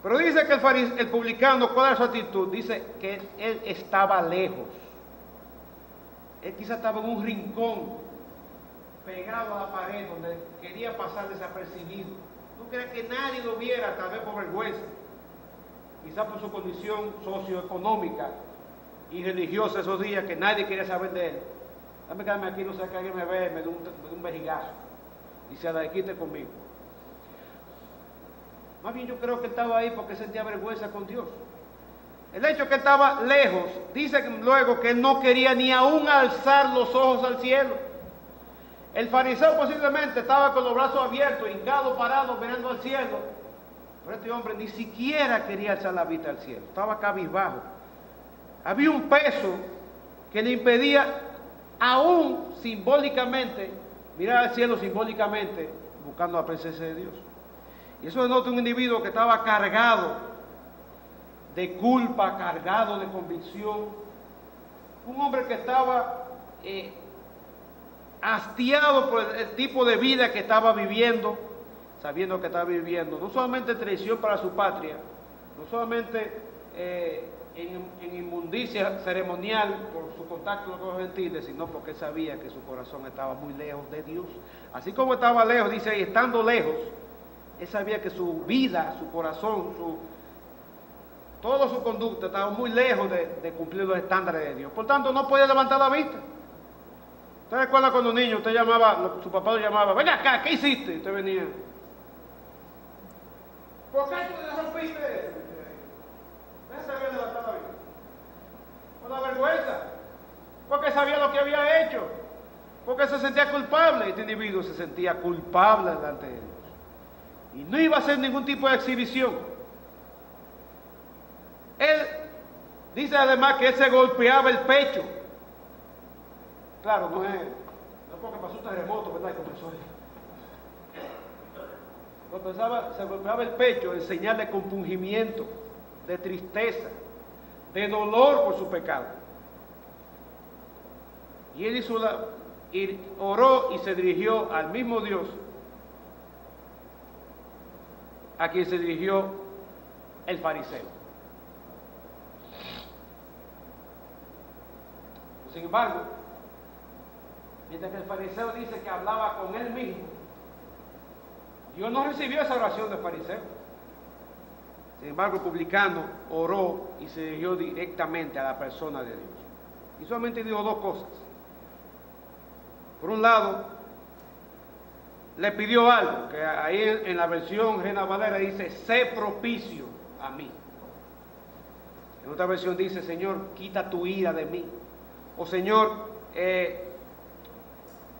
Pero dice que el publicano, ¿cuál es su actitud? Dice que él estaba lejos. Él quizá estaba en un rincón, pegado a la pared, donde quería pasar desapercibido. ¿Tú crees que nadie lo viera, tal vez por vergüenza? Quizá por su condición socioeconómica y religiosa esos días, que nadie quería saber de él. Dame quedarme aquí, no sé que alguien me ve, me dé un vejigazo y se la quite conmigo. Más bien yo creo que estaba ahí porque sentía vergüenza con Dios. El hecho que estaba lejos, dice luego que él no quería ni aún alzar los ojos al cielo. El fariseo posiblemente estaba con los brazos abiertos, hincado, parado, mirando al cielo. Pero este hombre ni siquiera quería alzar la vista al cielo, estaba cabizbajo. Había un peso que le impedía aún simbólicamente mirar al cielo, simbólicamente buscando la presencia de Dios. Y eso denota un individuo que estaba cargado de culpa, cargado de convicción. Un hombre que estaba hastiado por el tipo de vida que estaba viviendo, sabiendo que estaba viviendo no solamente traición para su patria, no solamente en inmundicia ceremonial por su contacto con los gentiles, sino porque sabía que su corazón estaba muy lejos de Dios. Así como estaba lejos, dice ahí, estando lejos, él sabía que su vida, su corazón, toda su conducta estaba muy lejos de cumplir los estándares de Dios. Por tanto, no podía levantar la vista. ¿Usted recuerda cuando un niño, usted llamaba, su papá lo llamaba, ven acá, ¿qué hiciste? Y usted venía, ¿por qué tú le rompiste? Usted sabía levantar la vista. Por la vergüenza. Porque sabía lo que había hecho. Porque se sentía culpable. Este individuo se sentía culpable delante de Dios. Y no iba a hacer ningún tipo de exhibición. Él dice además que él se golpeaba el pecho. Claro, no es porque pasó un terremoto, ¿verdad? Y comenzó se golpeaba el pecho en señal de compungimiento, de tristeza, de dolor por su pecado. Y él oró y se dirigió al mismo Dios a quien se dirigió el fariseo. Sin embargo, mientras que el fariseo dice que hablaba con él mismo, Dios no recibió esa oración del fariseo. Sin embargo, el publicano oró y se dirigió directamente a la persona de Dios. Y solamente dijo dos cosas. Por un lado, le pidió algo, que ahí en la versión Reina Valera dice, sé propicio a mí. En otra versión dice, Señor, quita tu ira de mí. O Señor,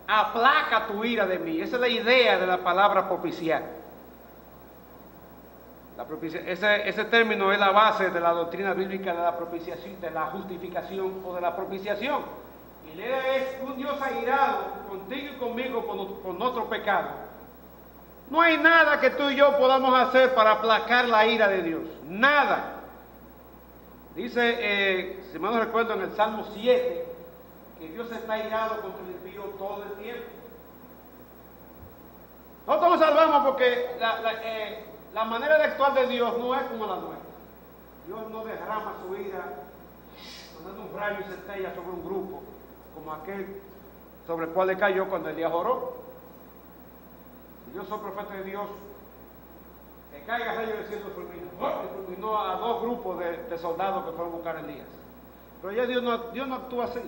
aplaca tu ira de mí. Esa es la idea de la palabra propiciar. Ese término es la base de la doctrina bíblica de la propiciación, de la justificación o de la propiciación. Y la idea es un Dios airado contigo y conmigo por nuestro pecado. No hay nada que tú y yo podamos hacer para aplacar la ira de Dios. Nada. Dice, si mal no recuerdo, en el Salmo 7, que Dios está airado contra el impío todo el tiempo. Nosotros nos salvamos porque la manera de actuar de Dios no es como la nuestra. Dios no derrama su ira mandando un rayo y centella sobre un grupo, como aquel sobre el cual le cayó cuando Elías oró. Si yo soy profeta de Dios, que caiga rayo del cielo y fulminó a dos grupos de soldados que fueron a buscar a Elías. Pero ya Dios no actúa así.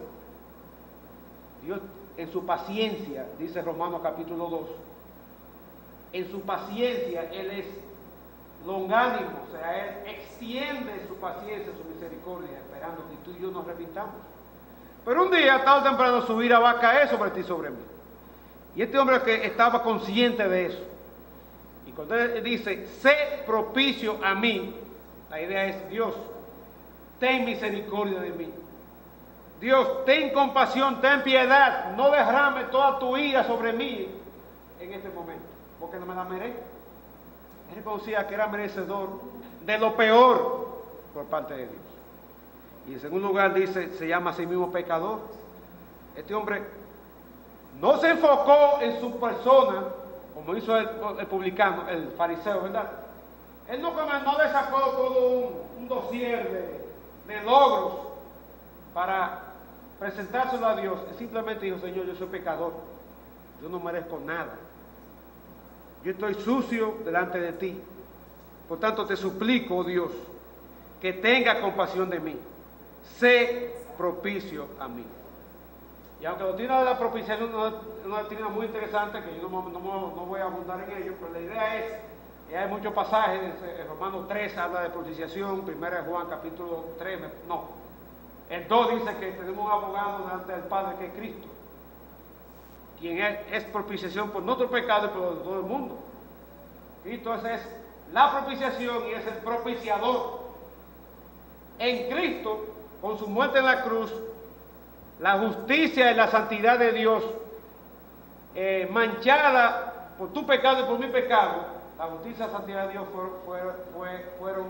Dios en su paciencia, dice Romanos capítulo 2, en su paciencia Él es longánimo, o sea, Él extiende su paciencia, su misericordia, esperando que tú y yo nos arrepintamos. Pero un día, tarde o temprano, su ira va a caer sobre ti y sobre mí. Y este hombre que estaba consciente de eso, y cuando él dice, sé propicio a mí, la idea es, Dios, ten misericordia de mí. Dios, ten compasión, ten piedad, no derrame toda tu ira sobre mí en este momento, porque no me la merezco. Él reconocía que era merecedor de lo peor por parte de Dios. Y en segundo lugar dice, se llama a sí mismo pecador. Este hombre no se enfocó en su persona, como hizo el publicano, el fariseo, ¿verdad? Él no le sacó todo un dossier de logros para presentárselo a Dios. Él simplemente dijo, Señor, yo soy pecador, yo no merezco nada. Yo estoy sucio delante de ti. Por tanto, te suplico, oh Dios, que tenga compasión de mí. Sé propicio a mí. Y aunque la doctrina de la propiciación es una doctrina muy interesante, que yo no voy a abundar en ello, pero la idea es que hay muchos pasajes, en Romanos 3 habla de propiciación, 1 Juan capítulo 3, el 2 dice que tenemos un abogado delante del Padre que es Cristo, quien es propiciación por nuestro pecado y por todo el mundo. Cristo es la propiciación y es el propiciador. En Cristo, con su muerte en la cruz, la justicia y la santidad de Dios, manchada por tu pecado y por mi pecado, la justicia y la santidad de Dios fueron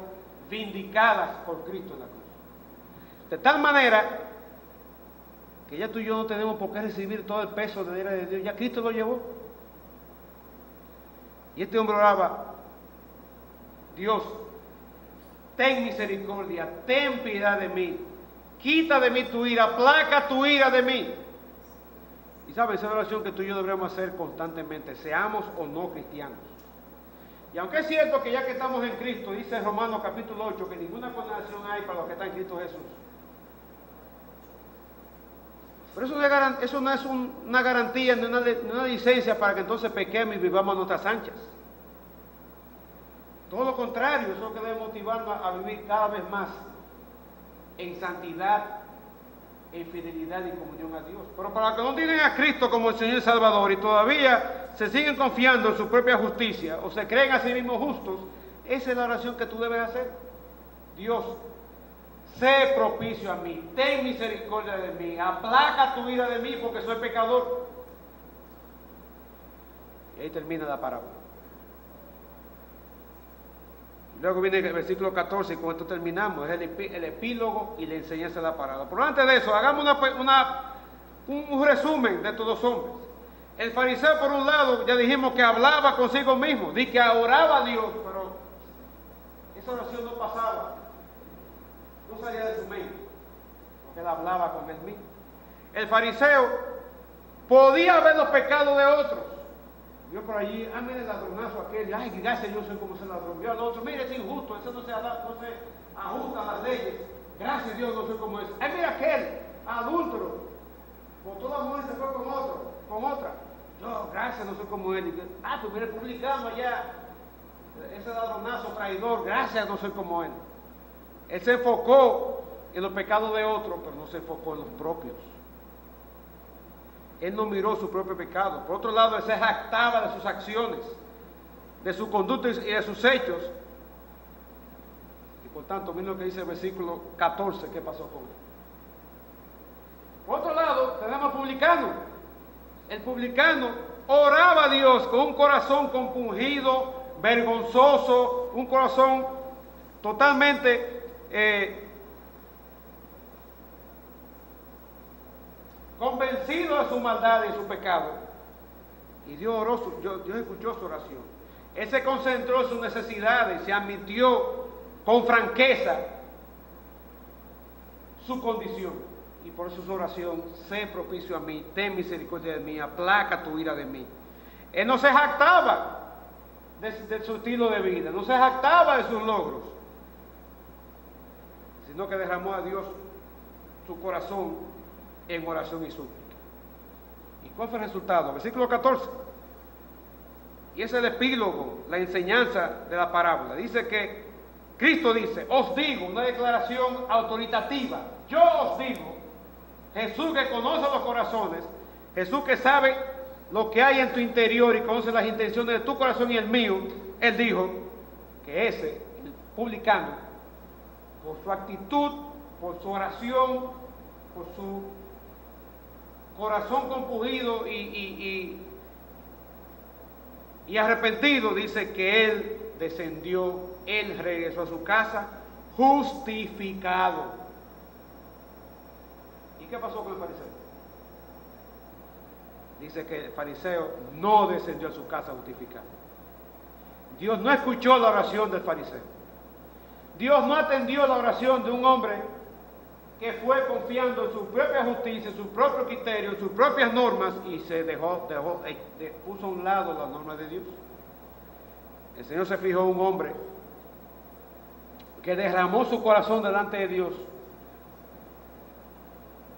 vindicadas por Cristo en la cruz. De tal manera que ya tú y yo no tenemos por qué recibir todo el peso de la ira de Dios, ya Cristo lo llevó. Y este hombre oraba, Dios, ten misericordia, ten piedad de mí, quita de mí tu ira, aplaca tu ira de mí. Y sabes, esa es una oración que tú y yo deberíamos hacer constantemente, seamos o no cristianos. Y aunque es cierto que ya que estamos en Cristo, dice Romanos capítulo 8, que ninguna condenación hay para los que están en Cristo Jesús. Pero eso no es una garantía ni una licencia para que entonces pequemos y vivamos a nuestras anchas. Todo lo contrario, eso es lo que debe motivarnos a vivir cada vez más en santidad, en fidelidad y comunión a Dios. Pero para los que no tienen a Cristo como el Señor y Salvador y todavía se siguen confiando en su propia justicia o se creen a sí mismos justos, esa es la oración que tú debes hacer. Dios, sé propicio a mí, ten misericordia de mí, aplaca tu ira de mí porque soy pecador. Y ahí termina la parábola. Luego viene el versículo 14 y con esto terminamos, es el epílogo y la enseñanza de la parábola. Pero antes de eso, hagamos un resumen de estos dos hombres. El fariseo, por un lado, ya dijimos que hablaba consigo mismo, di que oraba a Dios, pero esa oración no pasaba, no salía de su mente, porque él hablaba con él mismo. El fariseo podía ver los pecados de otros. Vio por allí, mire el ladronazo aquel, ay, gracias, yo soy como ese ladrón. Vio al otro, mire, es injusto, eso no se ajusta a las leyes. Gracias Dios, no soy como ese. Ay, mira aquel, adúltero, botó la mujer y se fue con otra. Yo, gracias, no soy como él. Pues mire, publicando allá, ese ladronazo traidor, gracias, no soy como él. Él se enfocó en los pecados de otros, pero no se enfocó en los propios. Él no miró su propio pecado. Por otro lado, él se jactaba de sus acciones, de su conducta y de sus hechos. Y por tanto, miren lo que dice el versículo 14, ¿qué pasó con él? Por otro lado, tenemos al publicano. El publicano oraba a Dios con un corazón compungido, vergonzoso, un corazón totalmente convencido de su maldad y su pecado. Y Dios escuchó su oración. Él se concentró en sus necesidades, se admitió con franqueza su condición. Y por eso su oración, sé propicio a mí, ten misericordia de mí, aplaca tu ira de mí. Él no se jactaba de su estilo de vida, no se jactaba de sus logros, sino que derramó a Dios su corazón en oración y súplica. ¿Y cuál fue el resultado? Versículo 14. Y ese es el epílogo, la enseñanza de la parábola. Dice que Cristo dice, os digo, una declaración autoritativa, yo os digo, Jesús que conoce los corazones, Jesús que sabe lo que hay en tu interior y conoce las intenciones de tu corazón y el mío, Él dijo que ese, el publicano, por su actitud, por su oración, por su corazón compungido y arrepentido, dice que él descendió, él regresó a su casa justificado. ¿Y qué pasó con el fariseo? Dice que el fariseo no descendió a su casa justificado. Dios no escuchó la oración del fariseo. Dios no atendió la oración de un hombre que fue confiando en su propia justicia, en su propio criterio, en sus propias normas y se puso a un lado las normas de Dios. El Señor se fijó en un hombre que derramó su corazón delante de Dios,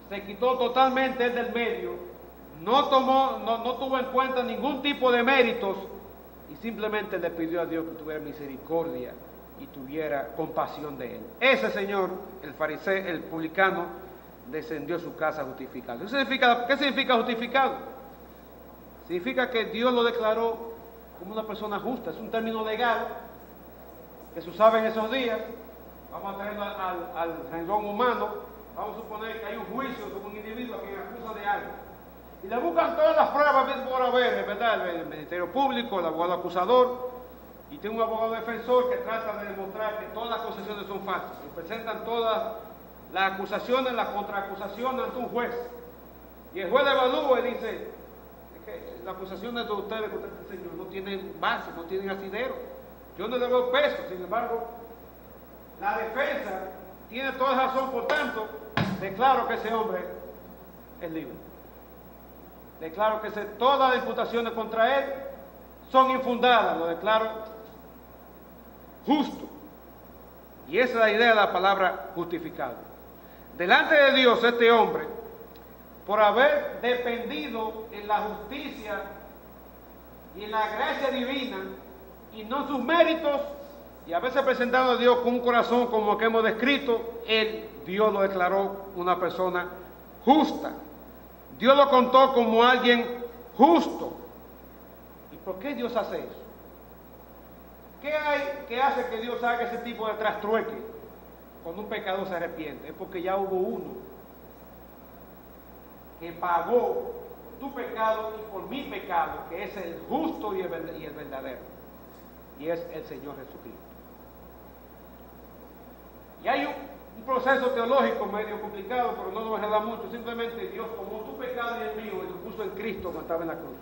se quitó totalmente él del medio, no tuvo en cuenta ningún tipo de méritos y simplemente le pidió a Dios que tuviera misericordia y tuviera compasión de él. Ese señor, el fariseo, el publicano, descendió a su casa justificado. ¿Qué significa justificado? Significa que Dios lo declaró como una persona justa. Es un término legal que se usaba en esos días. Vamos a traerlo al renglón humano. Vamos a suponer que hay un juicio sobre un individuo a quien acusa de algo. Y le buscan todas las pruebas por haber, ¿verdad? El Ministerio Público, el abogado acusador, y tiene un abogado defensor que trata de demostrar que todas las acusaciones son falsas. Y presentan todas las acusaciones, las contraacusaciones ante un juez. Y el juez evalúa y dice, es que las acusaciones de ustedes contra este señor no tienen base, no tienen asidero. Yo no le doy peso, sin embargo, la defensa tiene toda razón, por tanto, declaro que ese hombre es libre. Declaro que todas las imputaciones contra él son infundadas, lo declaro justo. Y esa es la idea de la palabra justificado. Delante de Dios, este hombre, por haber dependido en la justicia y en la gracia divina, y no en sus méritos, y haberse presentado a Dios con un corazón como el que hemos descrito, Dios lo declaró una persona justa. Dios lo contó como alguien justo. ¿Y por qué Dios hace eso? ¿Qué hay que hace que Dios haga ese tipo de trastrueque cuando un pecador se arrepiente? Es porque ya hubo uno que pagó tu pecado y por mi pecado, que es el justo y el verdadero, y es el Señor Jesucristo. Y hay un proceso teológico medio complicado, pero no nos ayuda mucho. Simplemente Dios tomó tu pecado y el mío y lo puso en Cristo cuando estaba en la cruz.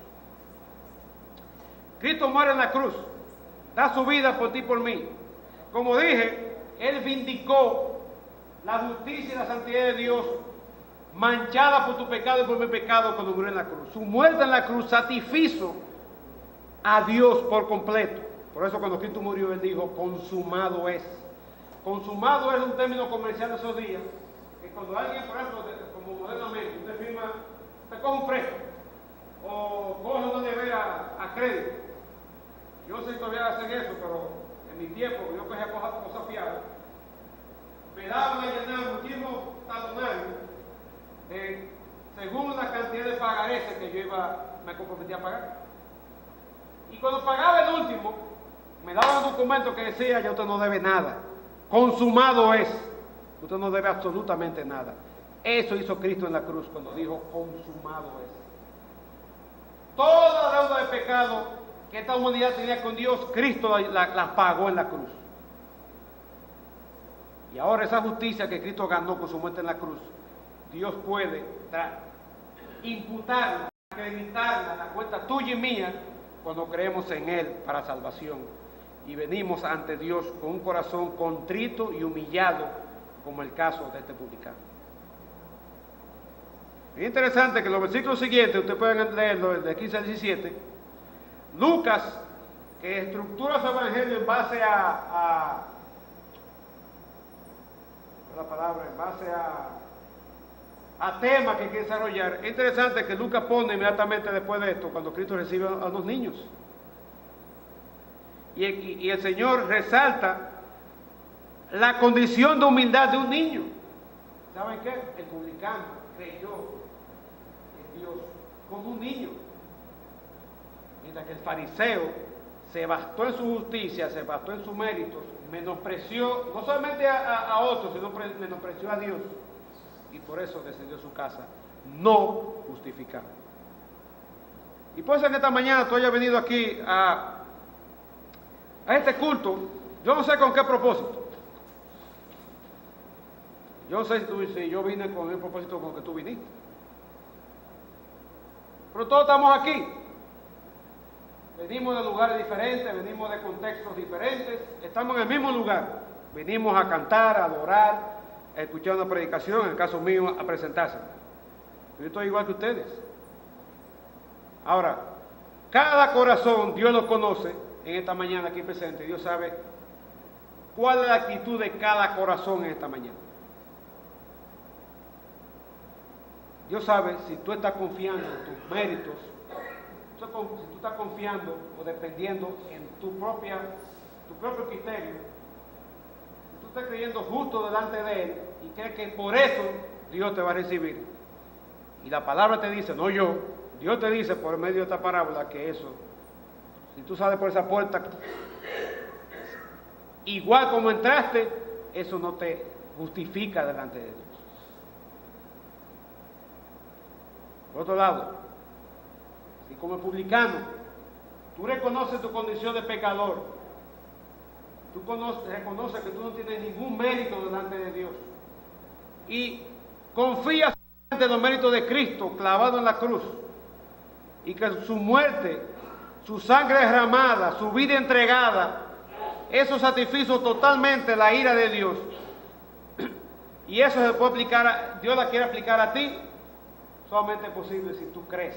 Cristo muere en la cruz, da su vida por ti y por mí. Como dije, Él vindicó la justicia y la santidad de Dios, manchada por tu pecado y por mi pecado cuando murió en la cruz. Su muerte en la cruz satisfizo a Dios por completo. Por eso cuando Cristo murió, Él dijo, consumado es. Consumado es un término comercial de esos días, que cuando alguien, por ejemplo, como modernamente, usted firma, usted coge un préstamo, o coge una nevera a crédito. Yo sé que todavía hacen eso, pero en mi tiempo, yo cogía cosas fiadas, me daban a llenar muchísimos talonarios según la cantidad de pagareces que yo me comprometía a pagar. Y cuando pagaba el último, me daban un documento que decía, ya usted no debe nada. Consumado es. Usted no debe absolutamente nada. Eso hizo Cristo en la cruz cuando dijo, consumado es. Toda la deuda de pecado que esta humanidad tenía con Dios, Cristo la pagó en la cruz. Y ahora esa justicia que Cristo ganó con su muerte en la cruz, Dios puede imputarla, acreditarla a la cuenta tuya y mía cuando creemos en Él para salvación. Y venimos ante Dios con un corazón contrito y humillado, como el caso de este publicano. Es interesante que en los versículos siguientes, ustedes pueden leerlo de 15 al 17, Lucas, que estructura su evangelio en base a temas que quiere desarrollar. Es interesante que Lucas pone inmediatamente después de esto, cuando Cristo recibe a los niños. Y el Señor resalta la condición de humildad de un niño. ¿Saben qué? El publicano creyó en Dios como un niño. Mientras que el fariseo se bastó en su justicia, se bastó en sus méritos, menospreció no solamente a otros, sino menospreció a Dios. Y por eso descendió a su casa, no justificado. Y puede ser que esta mañana tú hayas venido aquí a este culto, yo no sé con qué propósito. Yo no sé si yo vine con el propósito con que tú viniste. Pero todos estamos aquí. Venimos de lugares diferentes, venimos de contextos diferentes, estamos en el mismo lugar. Venimos a cantar, a adorar, a escuchar una predicación, en el caso mío, a presentarse. Yo estoy igual que ustedes. Ahora, cada corazón Dios lo conoce. En esta mañana aquí presente, Dios sabe cuál es la actitud de cada corazón en esta mañana. Dios sabe si tú estás confiando en tus méritos, si tú estás confiando o dependiendo en tu propio criterio, si tú estás creyendo justo delante de Él y crees que por eso Dios te va a recibir. Y la palabra te dice, no yo, Dios te dice por medio de esta parábola que eso, si tú sales por esa puerta, igual como entraste, eso no te justifica delante de Dios. Por otro lado, si como publicano, tú reconoces tu condición de pecador, tú reconoces que tú no tienes ningún mérito delante de Dios, y confías en los méritos de Cristo clavado en la cruz, y que su muerte, su sangre derramada, su vida entregada, eso satisfizo totalmente la ira de Dios. Y eso se puede aplicar, Dios la quiere aplicar a ti, solamente es posible si tú crees,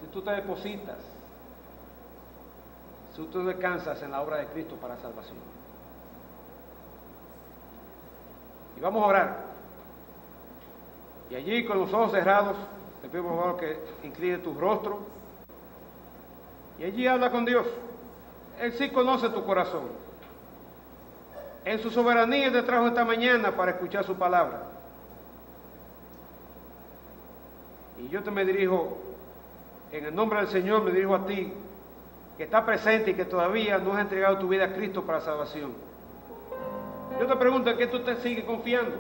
si tú te depositas, si tú descansas en la obra de Cristo para salvación. Y vamos a orar. Y allí con los ojos cerrados, te pido por favor que incline tu rostro. Y allí habla con Dios. Él sí conoce tu corazón. En su soberanía te trajo esta mañana para escuchar su palabra. Y yo te me dirijo, en el nombre del Señor me dirijo a ti, que está presente y que todavía no has entregado tu vida a Cristo para salvación. Yo te pregunto, ¿en qué tú te sigues confiando?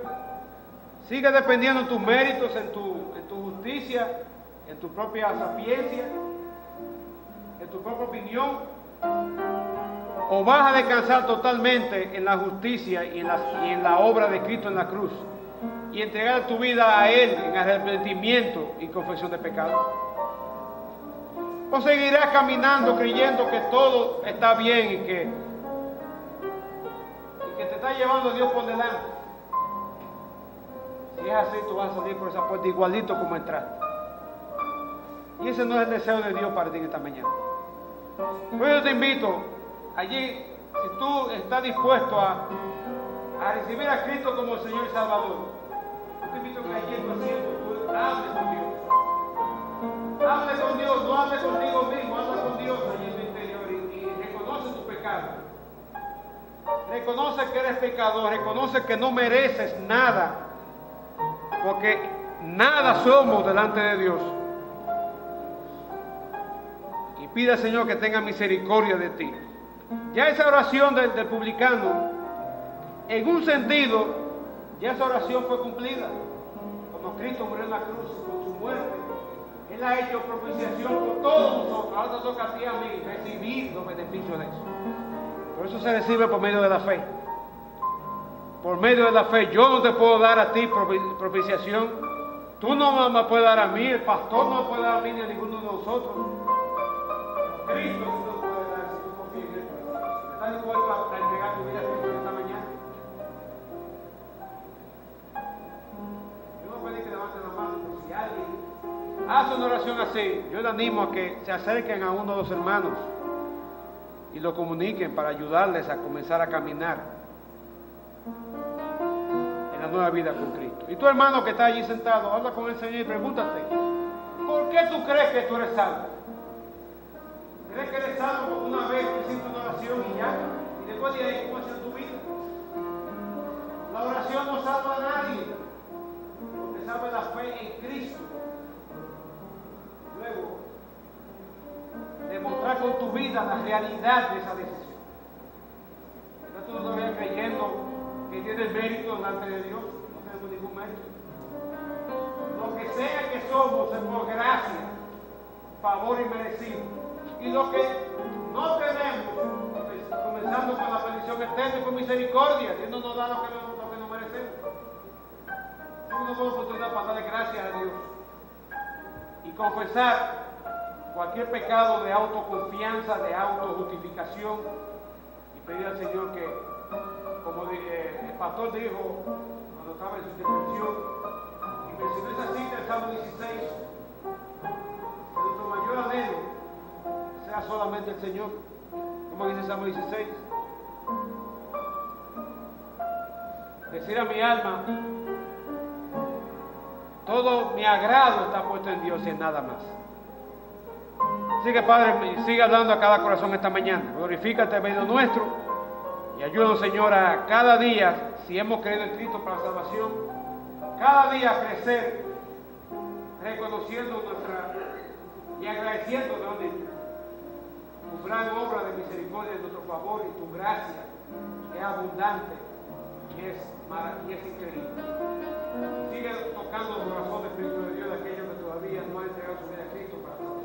¿Sigues dependiendo en tus méritos, en tu justicia, en tu propia sapiencia, en tu propia opinión? ¿O vas a descansar totalmente en la justicia y en la obra de Cristo en la cruz y entregar tu vida a Él en arrepentimiento y confesión de pecado? ¿O seguirás caminando creyendo que todo está bien y que te está llevando Dios por delante? Si es así, tú vas a salir por esa puerta igualito como entraste. Y ese no es el deseo de Dios para ti esta mañana. Pues yo te invito, allí, si tú estás dispuesto a recibir a Cristo como Señor y Salvador, yo te invito a que allí en tu asiento tú hables con Dios. Hable con Dios, no hable contigo mismo, habla con Dios allí en tu interior y reconoce tu pecado. Reconoce que eres pecador, reconoce que no mereces nada, porque nada somos delante de Dios. Y pide al Señor que tenga misericordia de ti. Ya esa oración del publicano, en un sentido, ya esa oración fue cumplida. Cuando Cristo murió en la cruz, con su muerte, Él ha hecho propiciación por todos nosotros. Ahora nos toca a ti y a mí recibir los beneficios de eso. Por eso se recibe por medio de la fe. Por medio de la fe. Yo no te puedo dar a ti propiciación. Tú no me puedes dar a mí, el pastor no me puede dar a mí ni a ninguno de nosotros. Cristo sí nos puede dar si tú confías en Él. ¿Estás dispuesto a entregar tu vida a Cristo esta mañana? Yo no puedo pedir que levanten la mano, pero si alguien hace una oración así, yo le animo a que se acerquen a uno de los hermanos y lo comuniquen para ayudarles a comenzar a caminar en la nueva vida con Cristo. Y tu hermano que está allí sentado, habla con el Señor y pregúntate, ¿por qué tú crees que tú eres salvo? ¿Crees que eres salvo porque una vez hiciste una oración y ya? Y después de ahí, ¿cómo es en tu vida? La oración no salva a nadie, porque salva la fe en Cristo. Luego, demostrar con tu vida la realidad de esa decisión. ¿Estás tú todavía creyendo que tienes mérito delante de Dios? No tenemos ningún mérito. Lo que sea que somos es por gracia, favor y merecido. Y lo que no tenemos, comenzando con la bendición eterna y con misericordia, Dios no nos da lo que no merecemos. Es una buena oportunidad para darle gracias a Dios y confesar cualquier pecado de autoconfianza, de autojustificación, y pedir al Señor que, como el pastor dijo cuando estaba en su intervención, y mencionó esa cita en Salmo 16, que nuestro mayor anhelo sea solamente el Señor. ¿Cómo dice Salmo 16? Decir a mi alma, todo mi agrado está puesto en Dios y en nada más. Así que Padre, sigue hablando a cada corazón esta mañana. Glorifícate en medio nuestro y ayúdanos, Señor, a cada día, si hemos creído en Cristo para la salvación, cada día a crecer, reconociendo y agradeciendo de tu gran obra de misericordia en nuestro favor y tu gracia, que es abundante y es increíble. Sigue tocando los corazones, Espíritu de Dios, de aquellos que todavía no han entregado su vida a Cristo para la salvación.